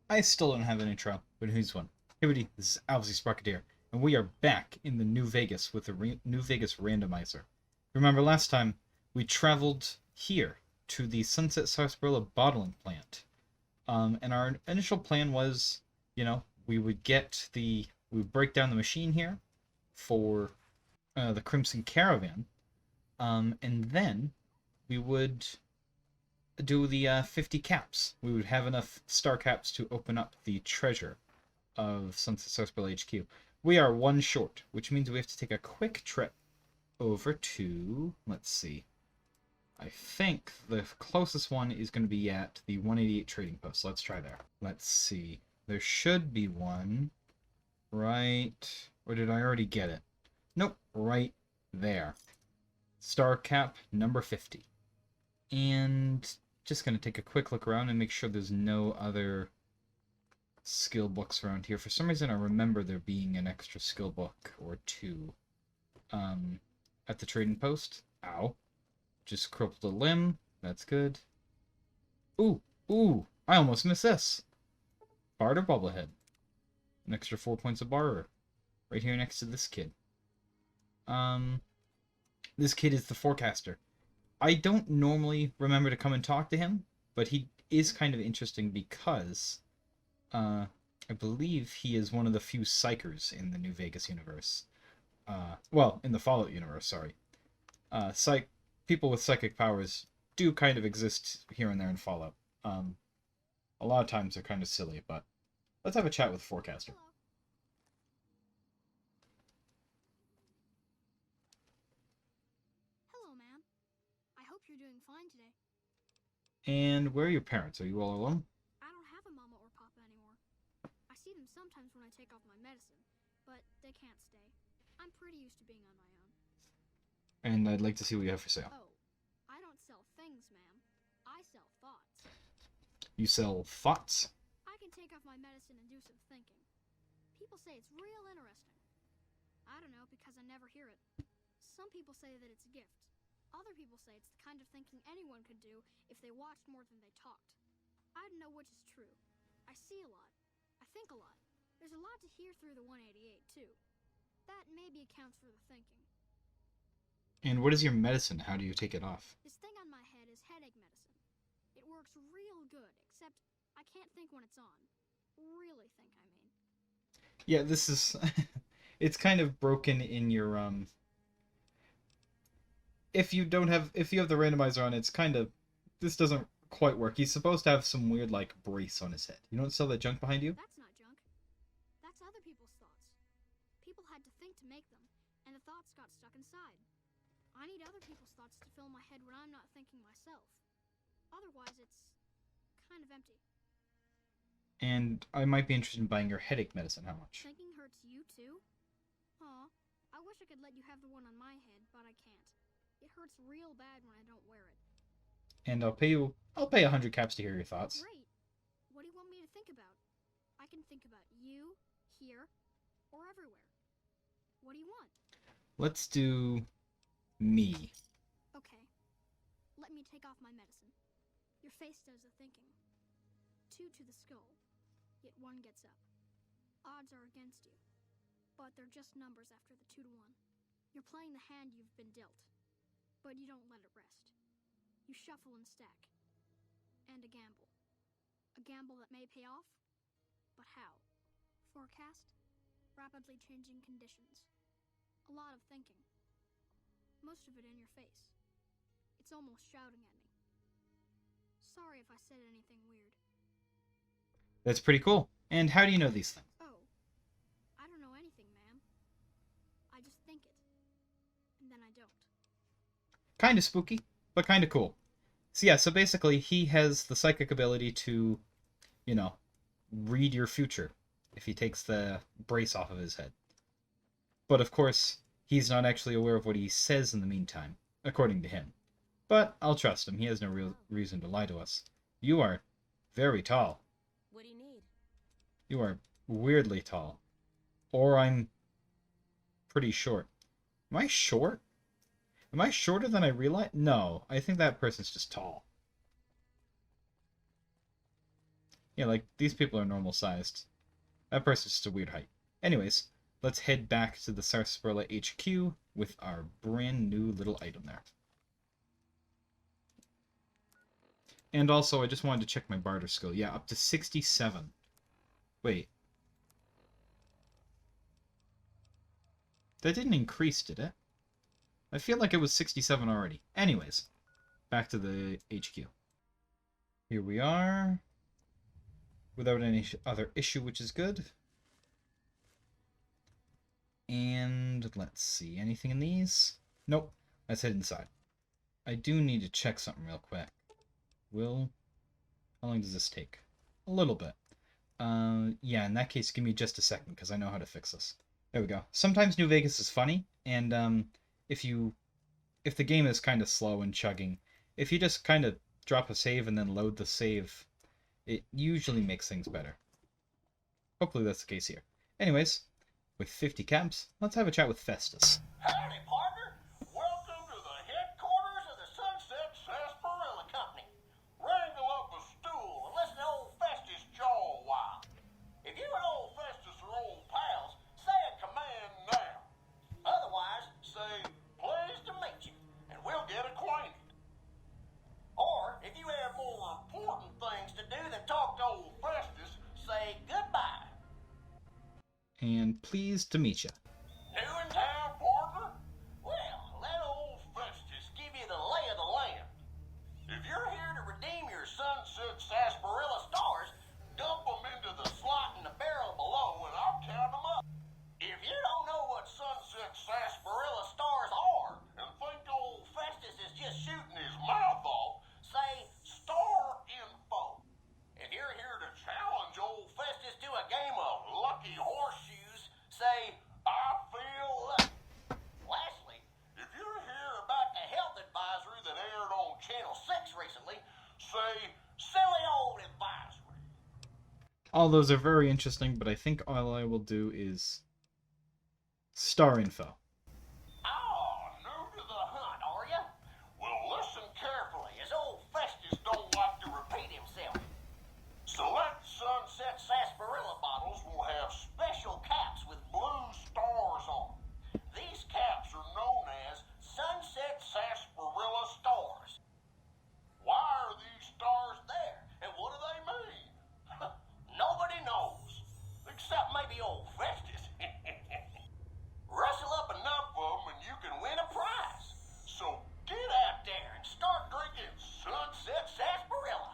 I still don't have an intro, but here's one. Hey buddy, this is obviously Sparkadeer, and we are back in the New Vegas with the New Vegas Randomizer. Remember last time, we traveled here to the Sunset Sarsaparilla bottling plant. And our initial plan was, we would we would break down the machine here for the Crimson Caravan, and then we would do the 50 caps. We would have enough star caps to open up the treasure of Sunset Sarsaparilla HQ. We are one short, which means we have to take a quick trip over to, let's see, I think the closest one is going to be at the 188 trading post. Let's try there. Let's see. There should be one right, or did I already get it? Nope, right there. Star cap number 50. And just going to take a quick look around and make sure there's no other skill books around here. For some reason, I remember there being an extra skill book or two at the trading post. Ow. Just crippled a limb. That's good. Ooh, I almost missed this. Bard or Bobblehead. An extra 4 points of Barber. Right here next to this kid. This kid is the forecaster. I don't normally remember to come and talk to him, but he is kind of interesting because I believe he is one of the few psychers in the New Vegas universe. Well, in the Fallout universe, sorry. People with psychic powers do kind of exist here and there in Fallout. A lot of times they're kind of silly, but let's have a chat with the forecaster. You're doing fine today. And where are your parents? Are you all alone? I don't have a mama or papa anymore. I see them sometimes when I take off my medicine, but they can't stay. I'm pretty used to being on my own. And I'd like to see what you have for sale. Oh, I don't sell things, ma'am. I sell thoughts. You sell thoughts? I can take off my medicine and do some thinking. People say it's real interesting. I don't know because I never hear it. Some people say that it's a gift. Other people say it's the kind of thinking anyone could do if they watched more than they talked. I don't know which is true. I see a lot. I think a lot. There's a lot to hear through the 188, too. That maybe accounts for the thinking. And what is your medicine? How do you take it off? This thing on my head is headache medicine. It works real good, except I can't think when it's on. Really think, I mean. Yeah, this is... it's kind of broken in your, If you have the randomizer on, it's kind of... This doesn't quite work. He's supposed to have some weird, like, brace on his head. You don't sell that junk behind you? That's not junk. That's other people's thoughts. People had to think to make them, and the thoughts got stuck inside. I need other people's thoughts to fill my head when I'm not thinking myself. Otherwise, it's kind of empty. And I might be interested in buying your headache medicine. How much? Thinking hurts you, too? Aw, I wish I could let you have the one on my head, but I can't. It hurts real bad when I don't wear it. And I'll pay 100 caps to hear your thoughts. Great. What do you want me to think about? I can think about you, here, or everywhere. What do you want? Let's do me. Okay. Let me take off my medicine. Your face does the thinking. 2 to the skull, yet 1 gets up. Odds are against you, but they're just numbers after the 2 to 1. You're playing the hand you've been dealt. But you don't let it rest. You shuffle and stack. And a gamble. A gamble that may pay off, but how? Forecast? Rapidly changing conditions. A lot of thinking. Most of it in your face. It's almost shouting at me. Sorry if I said anything weird. That's pretty cool. And how do you know these things? Oh, I don't know anything, ma'am. I just think it. And then I don't. Kind of spooky, but kind of cool. So yeah, so basically he has the psychic ability to, read your future if he takes the brace off of his head. But of course, he's not actually aware of what he says in the meantime, according to him. But I'll trust him. He has no real reason to lie to us. You are very tall. What do you need? You are weirdly tall. Or I'm pretty short. Am I short? Am I shorter than I realize? No, I think that person's just tall. Yeah, like, these people are normal sized. That person's just a weird height. Anyways, let's head back to the Sarsaparilla HQ with our brand new little item there. And also, I just wanted to check my barter skill. Yeah, up to 67. Wait. That didn't increase, did it? I feel like it was 67 already. Anyways, back to the HQ. Here we are. Without any other issue, which is good. And let's see, anything in these? Nope. Let's head inside. I do need to check something real quick. How long does this take? A little bit. Yeah, in that case, give me just a second, because I know how to fix this. There we go. Sometimes New Vegas is funny, and if the game is kind of slow and chugging, if you just kind of drop a save and then load the save, it usually makes things better. Hopefully that's the case here. Anyways, with 50 caps, let's have a chat with Festus. Howdy, partner. Welcome to the headquarters of the Sunset Sarsaparilla Company. Wrangle up a stool and listen to old Festus jaw a while. If you and old Festus are old pals, say a command now. Otherwise, say, pleased to meet you, and we'll get acquainted. Or, if you have more important things to do than talk to old Festus, say goodbye. And pleased to meet you. New in town, partner? Well, let old Festus give you the lay of the land. If you're here to redeem your Sunset Sarsaparilla stars, dump them into the slot in the barrel below and I'll count them up. If you don't know what Sunset Sarsaparilla stars are and think old Festus is just shooting his mouth off, say star info. If you're here to challenge old Festus to a game of lucky horseshoes, say, I feel lucky. Lastly, if you're here about the health advisory that aired on Channel 6 recently, say, silly old advisory. All those are very interesting, but I think all I will do is star info. Oh, new to the hunt, are ya? Well, listen carefully, as old Festus don't like to repeat himself. Select Sunset Sarsaparilla bottles will have special caps with blue stars on them. These caps are known as Sunset Sarsaparilla stars. Why are these stars there, and what do they mean? Nobody knows, except maybe old Festus. Rustle up enough of them and you can win a prize. So get out there and start drinking Sunset Sarsaparilla.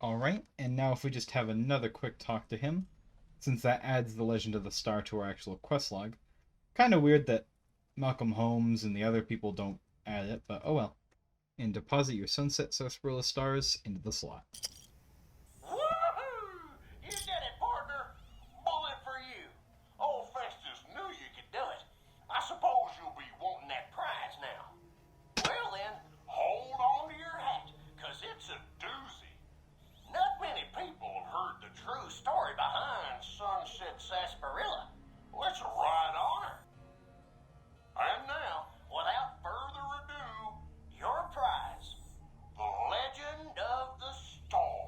Alright, and now if we just have another quick talk to him, since that adds the Legend of the Star to our actual quest log. Kind of weird that Malcolm Holmes and the other people don't add it, but oh well. And deposit your Sunset Sarsaparilla stars into the slot. Woohoo! You did it, partner. Bullet for you. Old Festus knew you could do it. I suppose you'll be wanting that prize now. Well then, hold on to your hat, 'cause it's a doozy. Not many people have heard the true story behind Sunset Sarsaparilla. Well, it's a right honor. And now, without further ado, your prize, the Legend of the Star.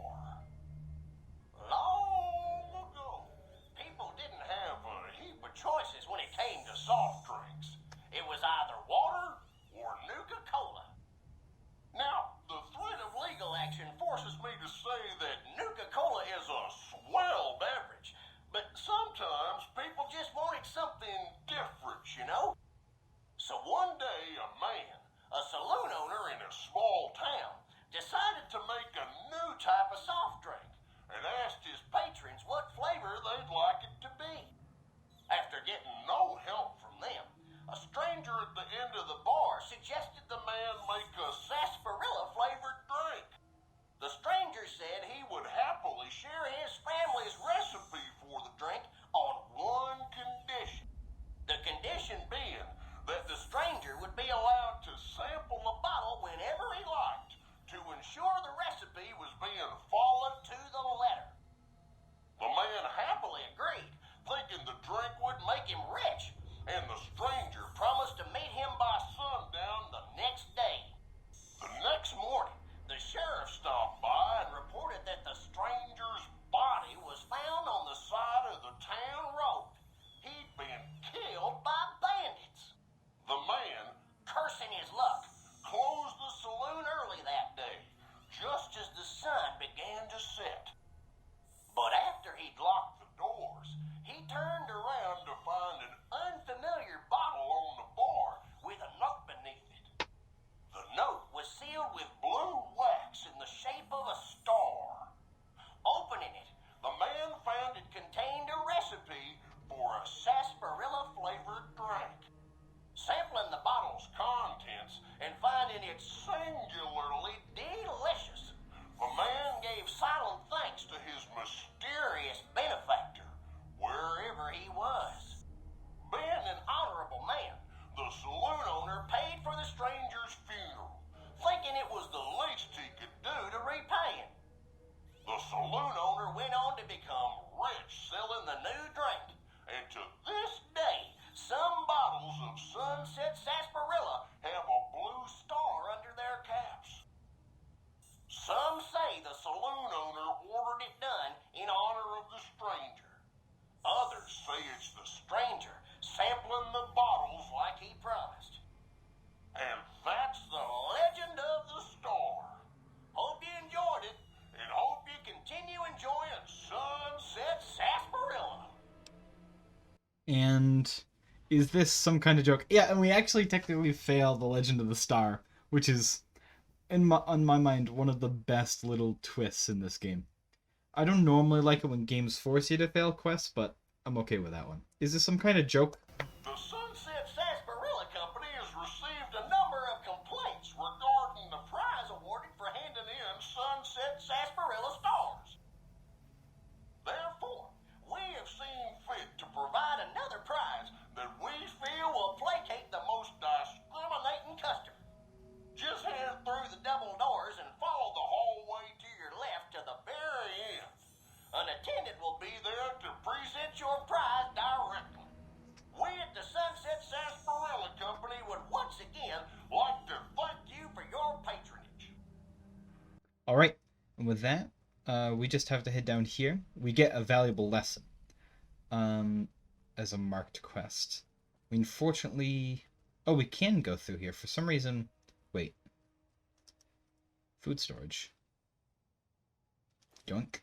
it's the stranger sampling the bottles like he promised. And that's the legend of the store. Hope you enjoyed it, and hope you continue enjoying Sunset Sarsaparilla. And is this some kind of joke? Yeah, and we actually technically fail the Legend of the Star, which is, on my mind, one of the best little twists in this game. I don't normally like it when games force you to fail quests, but I'm okay with that one. Is this some kind of joke? The Sunset Sarsaparilla Company has received a number of complaints regarding the prize awarded for handing in Sunset Sarsaparilla stars. Therefore, we have seen fit to provide another prize that we feel will placate the most discriminating customer. Just head through the double doors and follow the hallway to your left to the very end. An attendant will be there to present your prize directly. We at the Sunset Sarsaparilla Company would once again like to thank you for your patronage. Alright, and with that, we just have to head down here. We get a valuable lesson as a marked quest. We unfortunately... Oh, we can go through here. For some reason... Wait. Food storage. Yoink.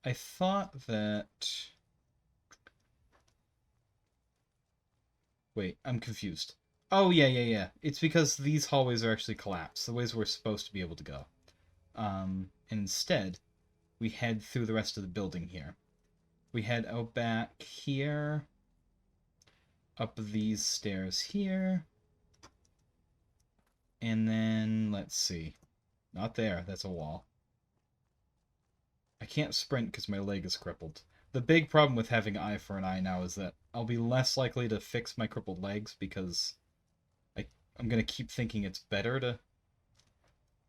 I thought that... Wait, I'm confused. Oh, yeah. It's because these hallways are actually collapsed. The ways we're supposed to be able to go. And instead, we head through the rest of the building here. We head out back here. Up these stairs here. And then, let's see. Not there, that's a wall. I can't sprint because my leg is crippled. The big problem with having eye for an eye now is that I'll be less likely to fix my crippled legs because I'm going to keep thinking it's better to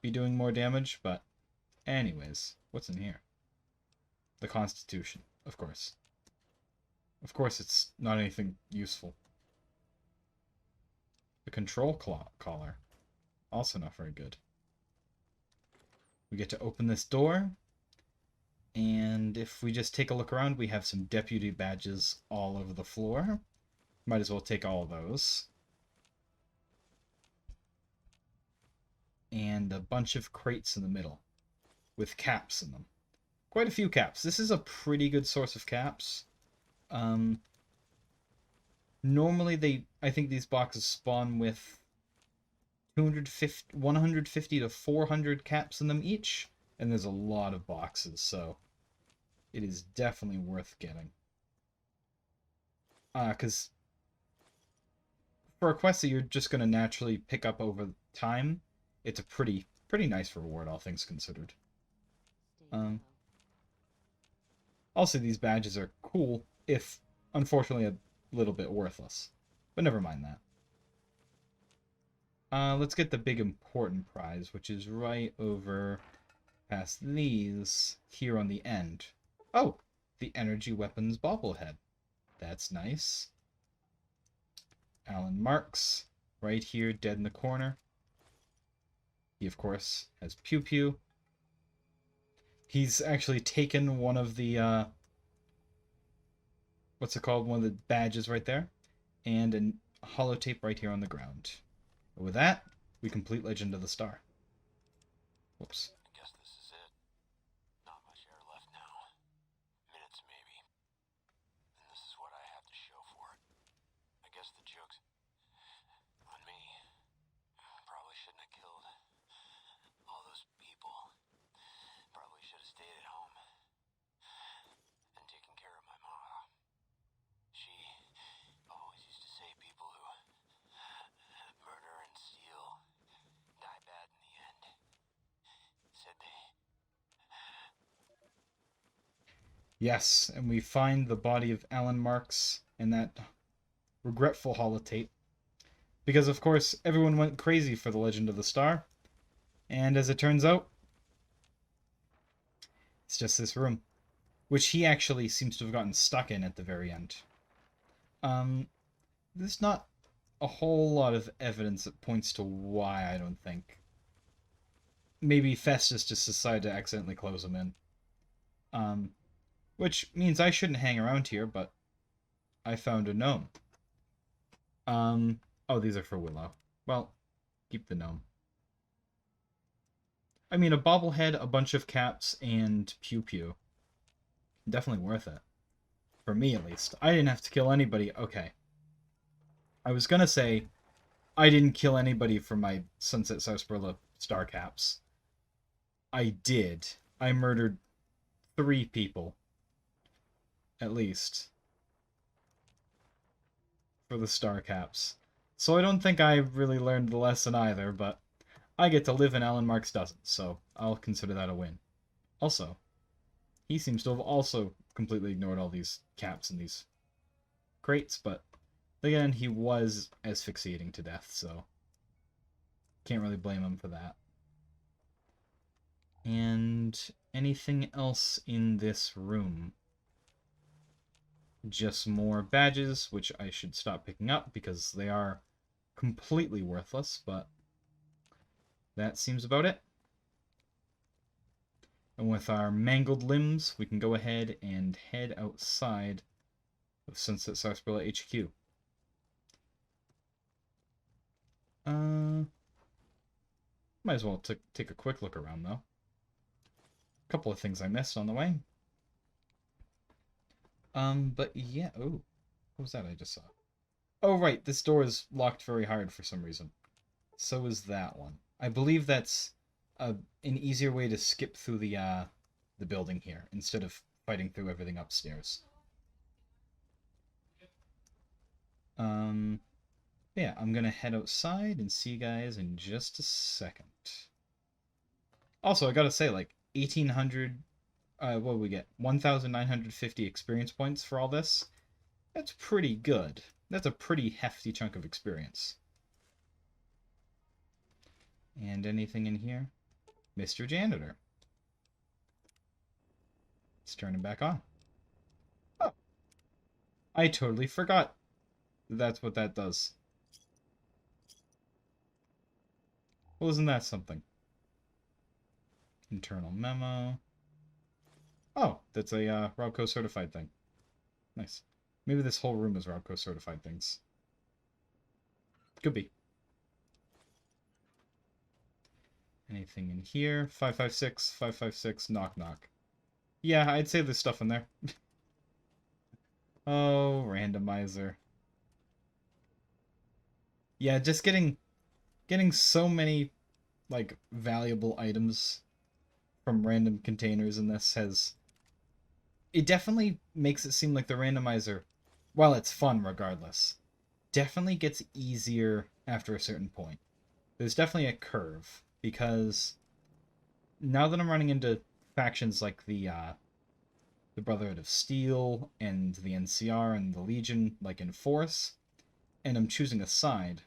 be doing more damage, but anyways, what's in here? The Constitution, of course. Of course it's not anything useful. The control collar. Also not very good. We get to open this door, and if we just take a look around, we have some deputy badges all over the floor. Might as well take all of those. And a bunch of crates in the middle with caps in them. Quite a few caps. This is a pretty good source of caps. Normally I think these boxes spawn with 150 to 400 caps in them each, and there's a lot of boxes, so it is definitely worth getting. Because for a quest that you're just going to naturally pick up over time, it's a pretty nice reward, all things considered. Also, these badges are cool, if unfortunately a little bit worthless. But never mind that. Let's get the big important prize, which is right over past these here on the end. Oh, the energy weapons bobblehead. That's nice. Alan Marks, right here, dead in the corner. He, of course, has Pew Pew. He's actually taken one of the, what's it called? One of the badges right there. And a holotape right here on the ground. With that, we complete Legend of the Star. Whoops. I guess this is it. Not much air left now. Minutes, maybe. And this is what I have to show for it. I guess the joke's on me. Probably shouldn't have killed all those people. Probably should have stayed at home and taken care of my mom. She always used to say people who murder and steal die bad in the end. Said they... Yes, and we find the body of Alan Marks and that regretful holotape. Because, of course, everyone went crazy for the Legend of the Star. And as it turns out, it's just this room. Which he actually seems to have gotten stuck in at the very end. There's not a whole lot of evidence that points to why, I don't think. Maybe Festus just decided to accidentally close him in. Which means I shouldn't hang around here, but I found a gnome. Oh, these are for Willow. Well, keep the gnome. I mean, a bobblehead, a bunch of caps, and Pew Pew. Definitely worth it. For me, at least. I didn't have to kill anybody. Okay. I was gonna say, I didn't kill anybody for my Sunset Sarsaparilla star caps. I did. I murdered 3 people. At least. For the star caps. So I don't think I really learned the lesson either, but I get to live and Alan Marks doesn't, so I'll consider that a win. Also, he seems to have also completely ignored all these caps and these crates, but again, he was asphyxiating to death, so can't really blame him for that. And anything else in this room? Just more badges, which I should stop picking up because they are completely worthless, but that seems about it. And with our mangled limbs, we can go ahead and head outside of Sunset Sarsaparilla HQ. Might as well take a quick look around, though. A couple of things I missed on the way. But yeah, oh, what was that I just saw? Oh, right, this door is locked very hard for some reason. So is that one. I believe that's an easier way to skip through the building here, instead of fighting through everything upstairs. Yeah, I'm gonna head outside and see you guys in just a second. Also, I gotta say, like, 1,800... what do we get? 1,950 experience points for all this? That's pretty good. That's a pretty hefty chunk of experience. And anything in here? Mr. Janitor. Let's turn him back on. Oh. I totally forgot that's what that does. Well, isn't that something? Internal memo. Oh, that's a RobCo Certified thing. Nice. Maybe this whole room is RobCo Certified things. Could be. Anything in here? 556, 556, knock knock. Yeah, I'd say there's stuff in there. Oh, randomizer. Yeah, just getting so many, like, valuable items from random containers in this has... It definitely makes it seem like the randomizer, while it's fun regardless, definitely gets easier after a certain point. There's definitely a curve, because now that I'm running into factions like the Brotherhood of Steel and the NCR and the Legion, like in Force, and I'm choosing a side,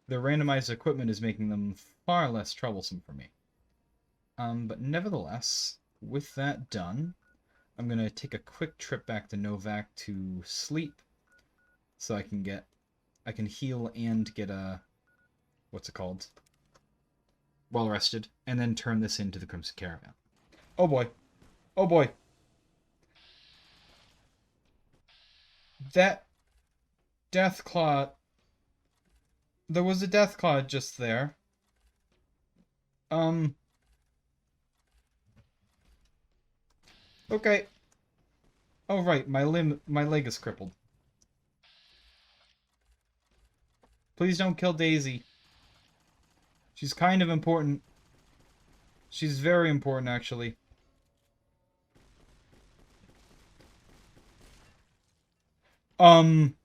the randomized equipment is making them far less troublesome for me. But nevertheless, with that done, I'm going to take a quick trip back to Novak to sleep, so I can heal and get a, what's it called? Well rested, and then turn this into the Crimson Caravan. Oh boy. Oh boy. That Deathclaw... There was a Deathclaw just there. Okay. Oh right, my leg is crippled. Please don't kill Daisy. She's kind of important. She's very important, actually. Boone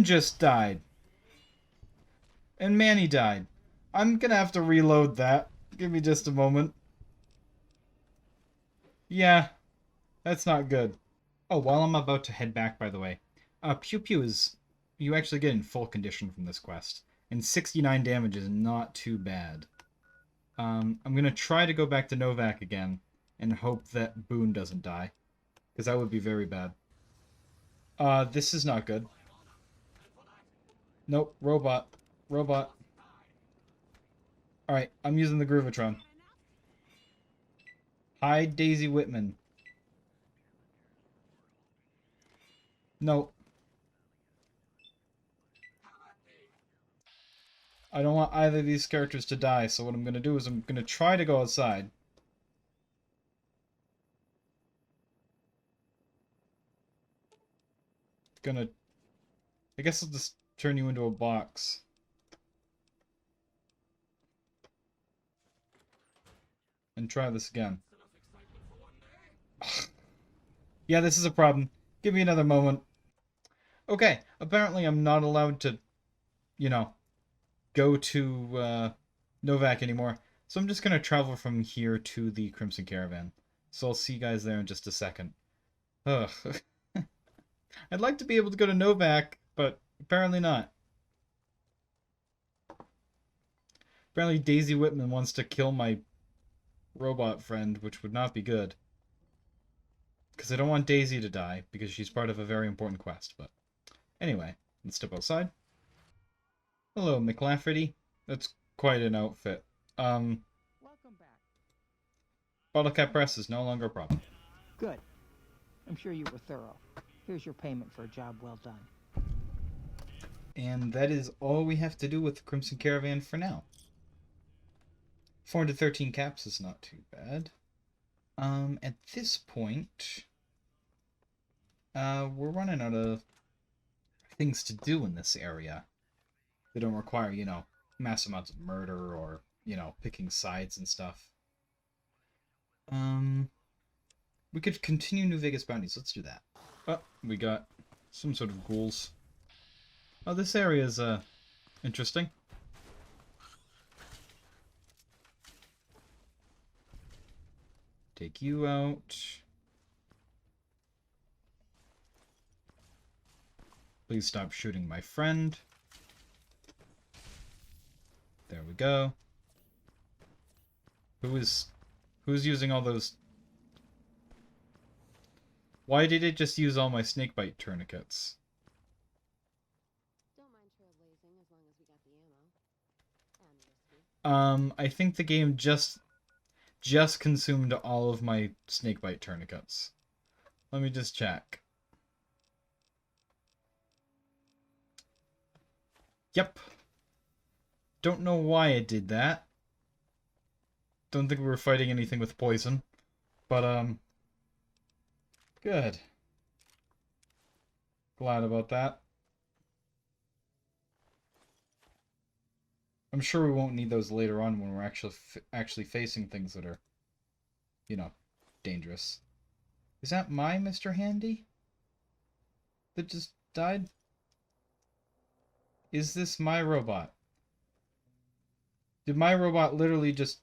just died. And Manny died. I'm gonna have to reload that. Give me just a moment. Yeah, that's not good. Oh, while I'm about to head back, by the way, Pew Pew is... You actually get in full condition from this quest. And 69 damage is not too bad. I'm gonna try to go back to Novak again and hope that Boone doesn't die. Because that would be very bad. This is not good. Nope, robot. Robot. Alright, I'm using the Groovatron. Hide Daisy Whitman. No. I don't want either of these characters to die, so what I'm going to do is I'm going to try to go outside. Gonna... I guess I'll just turn you into a box. And try this again. Yeah, this is a problem. Give me another moment. Okay, apparently I'm not allowed to, you know, go to Novak anymore. So I'm just going to travel from here to the Crimson Caravan. So I'll see you guys there in just a second. Ugh. I'd like to be able to go to Novak, but apparently not. Apparently Daisy Whitman wants to kill my robot friend, which would not be good. Because I don't want Daisy to die, because she's part of a very important quest. But anyway, let's step outside. Hello, McLafferty. That's quite an outfit. Welcome back. Bottle cap press is no longer a problem. Good. I'm sure you were thorough. Here's your payment for a job well done. And that is all we have to do with the Crimson Caravan for now. 413 caps is not too bad. At this point, we're running out of things to do in this area. They don't require, you know, mass amounts of murder or, you know, picking sides and stuff. We could continue New Vegas bounties. Let's do that. Oh, we got some sort of ghouls. Oh, this area is, interesting. Take you out. Please stop shooting my friend. There we go. Who's using all those? Why did it just use all my snakebite tourniquets? Don't mind trailblazing as long as we got the ammo. And whiskey. I think the game just consumed all of my snakebite tourniquets. Let me just check. Yep. Don't know why it did that. Don't think we were fighting anything with poison. But, good. Glad about that. I'm sure we won't need those later on when we're actually facing things that are, you know, dangerous. Is that my Mr. Handy that just died? Is this my robot? Did my robot literally just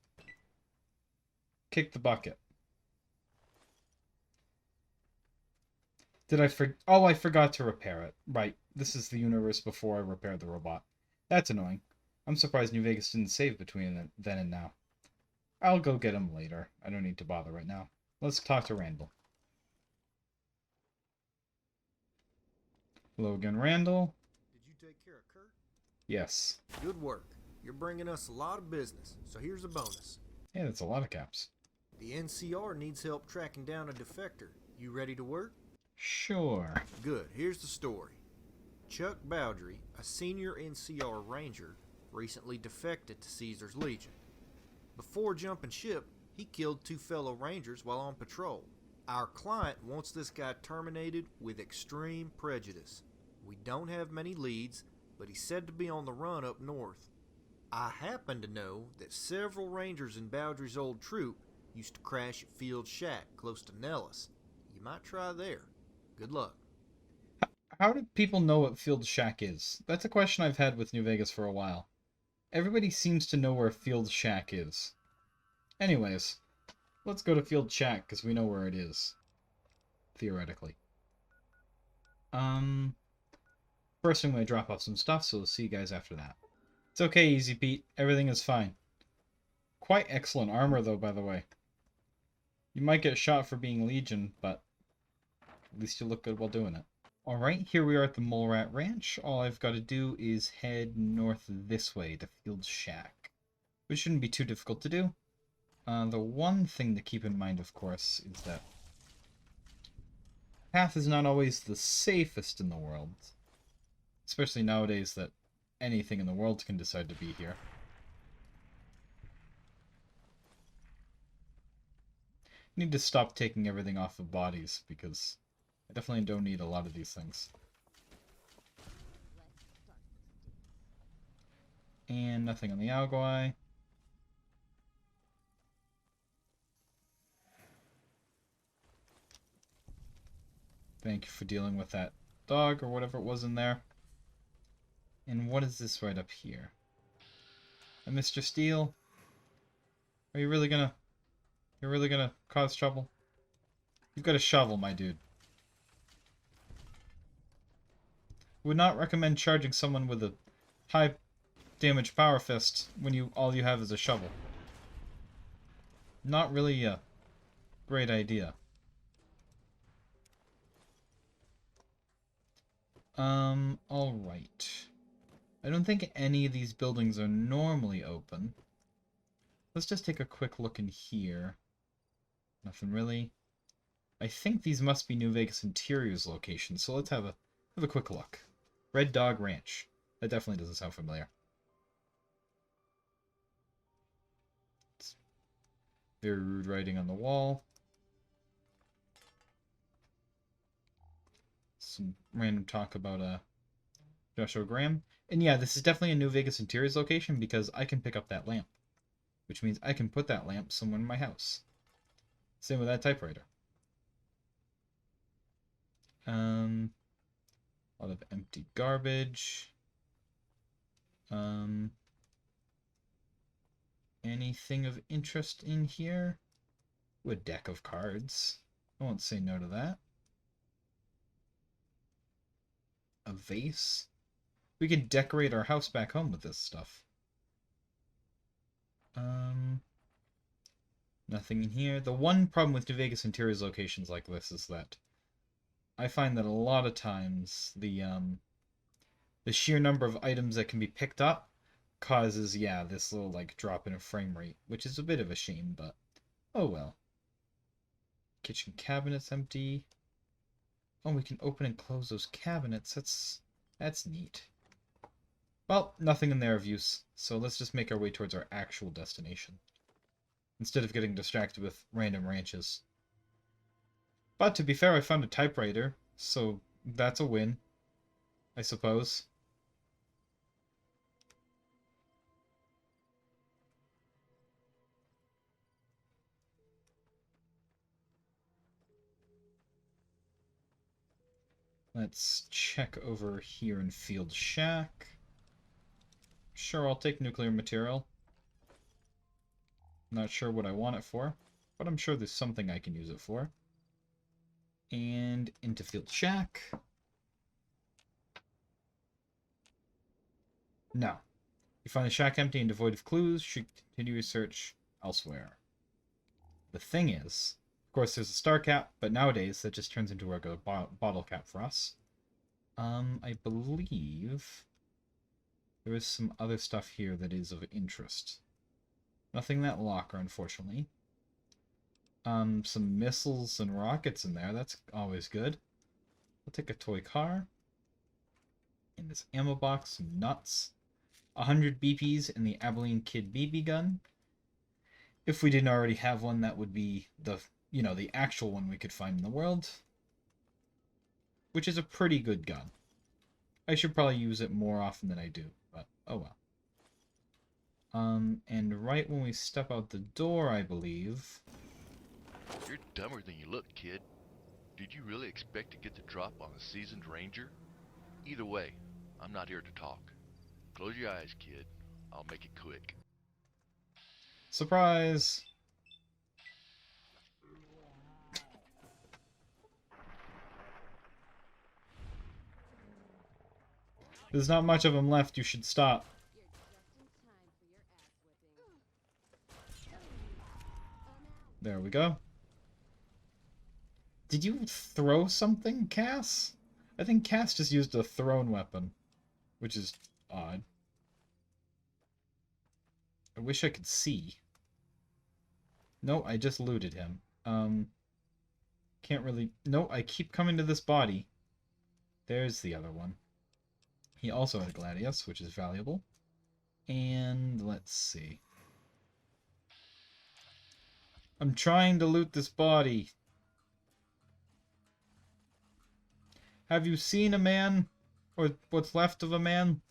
kick the bucket? Did I Oh, I forgot to repair it. Right. This is the universe before I repaired the robot. That's annoying. I'm surprised New Vegas didn't save between then and now. I'll go get him later. I don't need to bother right now. Let's talk to Randall. Hello again, Randall. Did you take care of Kurt? Yes. Good work. You're bringing us a lot of business, so here's a bonus. Yeah, that's a lot of caps. The NCR needs help tracking down a defector. You ready to work? Sure. Good. Here's the story. Chuck Bowdry, a senior NCR ranger, recently defected to Caesar's Legion. Before jumping ship, he killed 2 fellow rangers while on patrol. Our client wants this guy terminated with extreme prejudice. We don't have many leads, but he's said to be on the run up north. I happen to know that several rangers in Bowdry's old troop used to crash at Field Shack close to Nellis. You might try there. Good luck. How do people know what Field Shack is? That's a question I've had with New Vegas for a while. Everybody seems to know where Field Shack is. Anyways, let's go to Field Shack, because we know where it is. Theoretically. First I'm going to drop off some stuff, so we'll see you guys after that. It's okay, Easy Pete. Everything is fine. Quite excellent armor, though, by the way. You might get shot for being Legion, but at least you look good while doing it. Alright, here we are at the Mole Rat Ranch. All I've got to do is head north this way to Field Shack, which shouldn't be too difficult to do. The one thing to keep in mind, of course, is that path is not always the safest in the world. Especially nowadays that anything in the world can decide to be here. I need to stop taking everything off of bodies, because I definitely don't need a lot of these things. And nothing on the Algui. Thank you for dealing with that dog, or whatever it was in there. And what is this right up here? Mr. Steele? Are you really gonna... You're really gonna cause trouble? You've got a shovel, my dude. Would not recommend charging someone with a high damage power fist when all you have is a shovel. Not really a great idea. Alright. I don't think any of these buildings are normally open. Let's just take a quick look in here. Nothing really. I think these must be New Vegas Interior's locations, so let's have a quick look. Red Dog Ranch. That definitely doesn't sound familiar. It's very rude writing on the wall. Some random talk about Joshua Graham. And yeah, this is definitely a New Vegas Interiors location because I can pick up that lamp. Which means I can put that lamp somewhere in my house. Same with that typewriter. A lot of empty garbage. Anything of interest in here? Ooh, a deck of cards. I won't say no to that. A vase. We could decorate our house back home with this stuff. Nothing in here. The one problem with New Vegas Interiors locations like this is that I find that a lot of times the sheer number of items that can be picked up causes, yeah, this little like drop in a frame rate, which is a bit of a shame, but oh well. Kitchen cabinets empty. Oh, we can open and close those cabinets. That's neat. Well, nothing in there of use, so let's just make our way towards our actual destination, instead of getting distracted with random ranches. But to be fair, I found a typewriter, so that's a win, I suppose. Let's check over here in Field Shack. Sure, I'll take nuclear material. Not sure what I want it for, but I'm sure there's something I can use it for. And into Field Shack. No. You find the shack empty and devoid of clues, should continue your search elsewhere. The thing is, of course there's a star cap, but nowadays that just turns into a regular bottle cap for us. I believe there is some other stuff here that is of interest. Nothing in that locker, unfortunately. Some missiles and rockets in there. That's always good. We'll take a toy car. In this ammo box, some nuts. 100 BPs in the Abilene Kid BB gun. If we didn't already have one, that would be the actual one we could find in the world. Which is a pretty good gun. I should probably use it more often than I do, but oh well. And right when we step out the door, I believe... You're dumber than you look, kid. Did you really expect to get the drop on a seasoned ranger? Either way, I'm not here to talk. Close your eyes, kid. I'll make it quick. Surprise! There's not much of them left, you should stop. There we go. Did you throw something, Cass? I think Cass just used a thrown weapon, which is odd. I wish I could see. No, I just looted him. Can't really... No, I keep coming to this body. There's the other one. He also had Gladius, which is valuable. And let's see. I'm trying to loot this body. Have you seen a man? Or what's left of a man?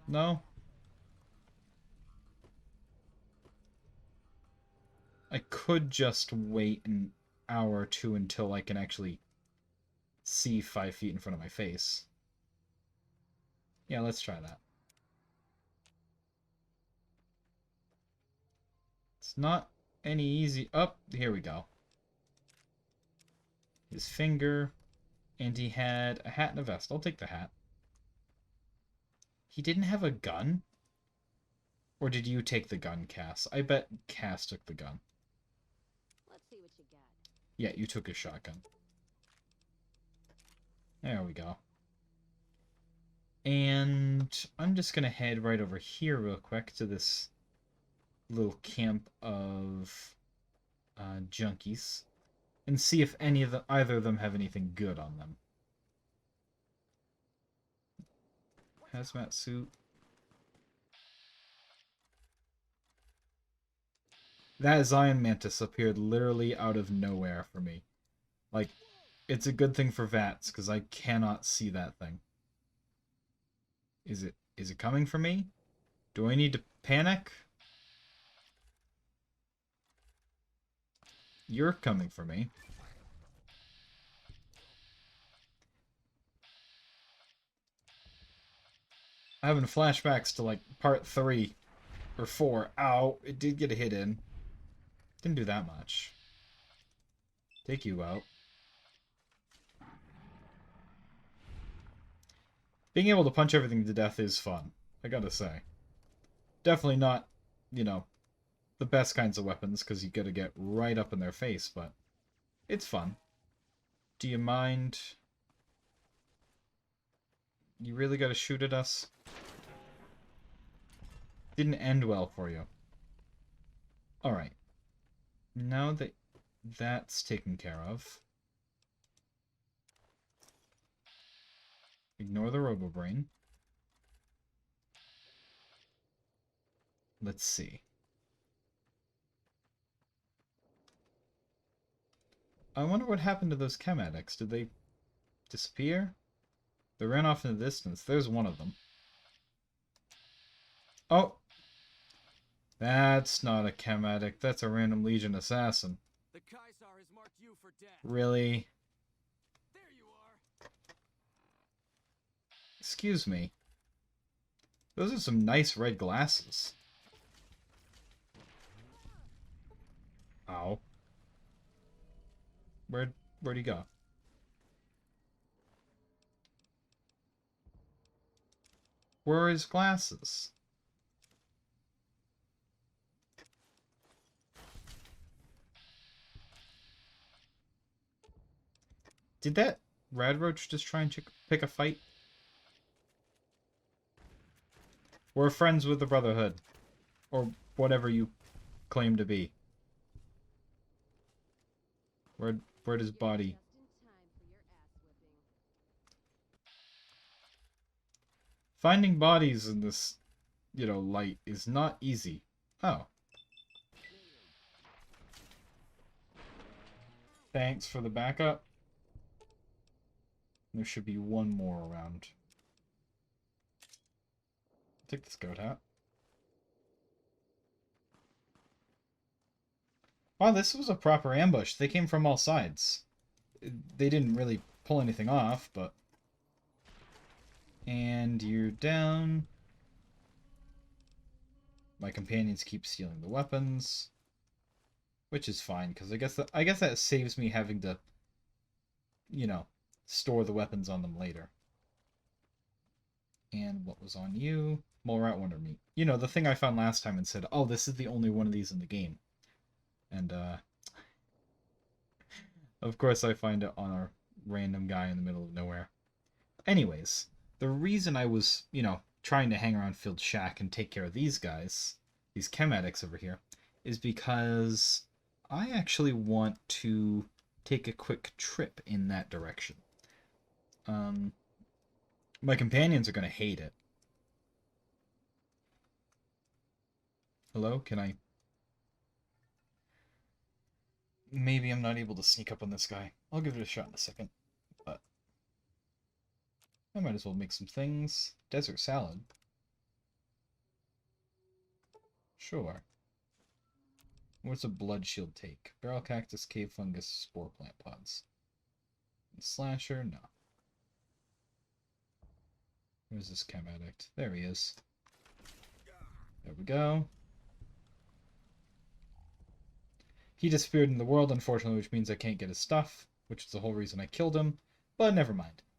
No? I could just wait an hour or two until I can actually see 5 feet in front of my face. Yeah, let's try that. It's not any easy... Oh, here we go. His finger, and he had a hat and a vest. I'll take the hat. He didn't have a gun? Or did you take the gun, Cass? I bet Cass took the gun. Let's see what you got. Yeah, you took his shotgun. There we go. And I'm just going to head right over here real quick to this little camp of junkies and see if either of them have anything good on them. Hazmat suit. That Zion Mantis appeared literally out of nowhere for me. Like, it's a good thing for VATS, because I cannot see that thing. Is it coming for me? Do I need to panic? You're coming for me. I'm having flashbacks to, like, part 3 or 4. Ow, it did get a hit in. Didn't do that much. Take you out. Being able to punch everything to death is fun, I gotta say. Definitely not, you know, the best kinds of weapons, because you gotta get right up in their face, but it's fun. Do you mind? You really gotta shoot at us? Didn't end well for you. Alright. Now that that's taken care of, ignore the RoboBrain. Let's see. I wonder what happened to those chem addicts. Did they disappear? They ran off in the distance. There's one of them. Oh! That's not a chem addict. That's a random Legion assassin. The Kaisar has marked you for death. Really? There you are. Excuse me. Those are some nice red glasses. Ow. Where'd he go? Where are his glasses? Did that Radroach just try and pick a fight? We're friends with the Brotherhood. Or whatever you claim to be. Where'd his body? Just in time for your ass whipping. Finding bodies in this, you know, light is not easy. Oh. Thanks for the backup. There should be one more around. Take this goat hat. Wow, this was a proper ambush. They came from all sides. They didn't really pull anything off, but... And you're down. My companions keep stealing the weapons. Which is fine, because I guess that saves me having to, you know, store the weapons on them later. And what was on you? Mole Rat Wonder Meat. You know, the thing I found last time and said, oh, this is the only one of these in the game. And, of course I find it on a random guy in the middle of nowhere. Anyways, the reason I was, you know, trying to hang around Field Shack and take care of these guys, these chem addicts over here, is because I actually want to take a quick trip in that direction. My companions are going to hate it. Hello? Can I... Maybe I'm not able to sneak up on this guy. I'll give it a shot in a second. But I might as well make some things. Desert salad. Sure. What's a blood shield take? Barrel cactus, cave fungus, spore plant pods. Slasher? No. Where's this chem addict? There he is. There we go. He disappeared in the world, unfortunately, which means I can't get his stuff, which is the whole reason I killed him. But never mind.